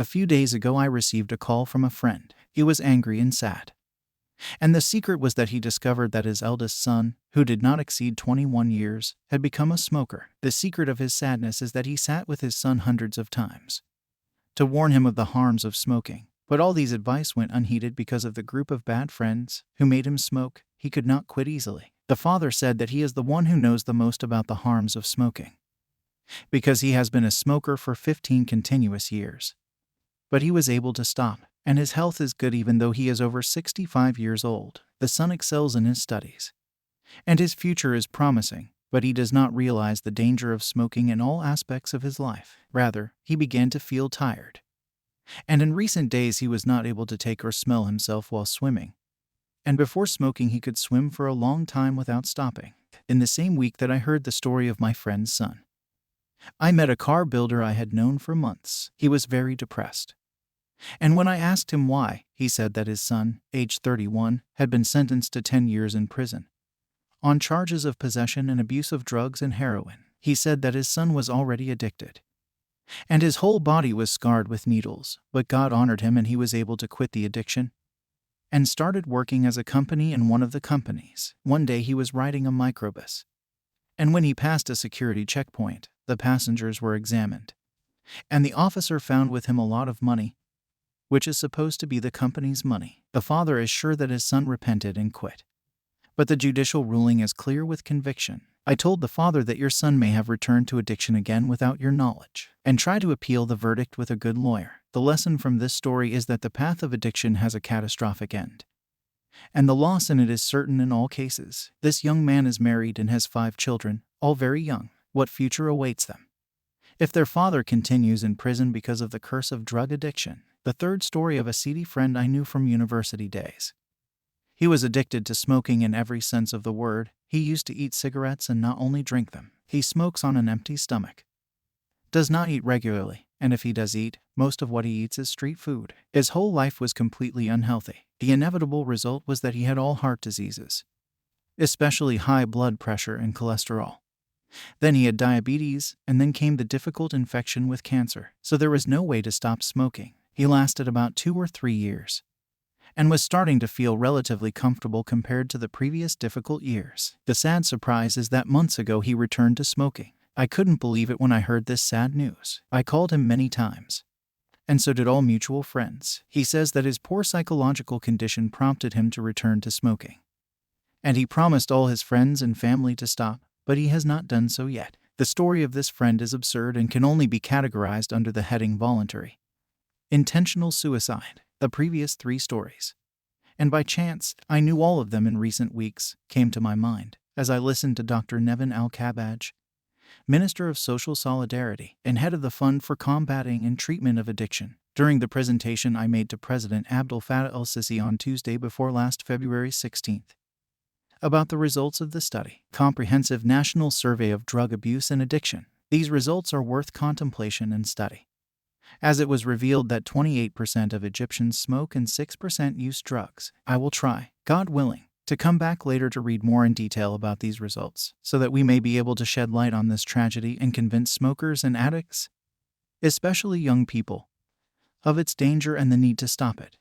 A few days ago I received a call from a friend. He was angry and sad. And the secret was that he discovered that his eldest son, who did not exceed 21 years, had become a smoker. The secret of his sadness is that he sat with his son hundreds of times to warn him of the harms of smoking. But all these advice went unheeded because of the group of bad friends who made him smoke. He could not quit easily. The father said that he is the one who knows the most about the harms of smoking, because he has been a smoker for 15 continuous years. But he was able to stop, and his health is good even though he is over 65 years old. The son excels in his studies, and his future is promising, but he does not realize the danger of smoking in all aspects of his life. Rather, he began to feel tired. And in recent days he was not able to take or smell himself while swimming. And before smoking he could swim for a long time without stopping. In the same week that I heard the story of my friend's son, I met a car builder I had known for months. He was very depressed. And when I asked him why, he said that his son, aged 31, had been sentenced to 10 years in prison on charges of possession and abuse of drugs and heroin. He said that his son was already addicted, and his whole body was scarred with needles, but God honored him and he was able to quit the addiction and started working as a company in one of the companies. One day he was riding a microbus, and when he passed a security checkpoint, the passengers were examined, and the officer found with him a lot of money, which is supposed to be the company's money. The father is sure that his son repented and quit, but the judicial ruling is clear with conviction. I told the father that your son may have returned to addiction again without your knowledge, and try to appeal the verdict with a good lawyer. The lesson from this story is that the path of addiction has a catastrophic end, and the loss in it is certain in all cases. This young man is married and has 5 children, all very young. What future awaits them if their father continues in prison because of the curse of drug addiction? The third story of a seedy friend I knew from university days. He was addicted to smoking in every sense of the word. He used to eat cigarettes and not only drink them. He smokes on an empty stomach, does not eat regularly, and if he does eat, most of what he eats is street food. His whole life was completely unhealthy. The inevitable result was that he had all heart diseases, especially high blood pressure and cholesterol. Then he had diabetes, and then came the difficult infection with cancer. So there was no way to stop smoking. He lasted about 2 or 3 years, and was starting to feel relatively comfortable compared to the previous difficult years. The sad surprise is that months ago he returned to smoking. I couldn't believe it when I heard this sad news. I called him many times, and so did all mutual friends. He says that his poor psychological condition prompted him to return to smoking, and he promised all his friends and family to stop, but he has not done so yet. The story of this friend is absurd and can only be categorized under the heading voluntary intentional suicide. The previous 3 stories, and by chance, I knew all of them in recent weeks, came to my mind as I listened to Dr. Nevin Al-Kabaj, Minister of Social Solidarity and head of the Fund for Combating and Treatment of Addiction, during the presentation I made to President Abdel Fattah el-Sisi on Tuesday before last February 16th. About the results of the study, Comprehensive National Survey of Drug Abuse and Addiction. These results are worth contemplation and study, as it was revealed that 28% of Egyptians smoke and 6% use drugs. I will try, God willing, to come back later to read more in detail about these results, so that we may be able to shed light on this tragedy and convince smokers and addicts, especially young people, of its danger and the need to stop it.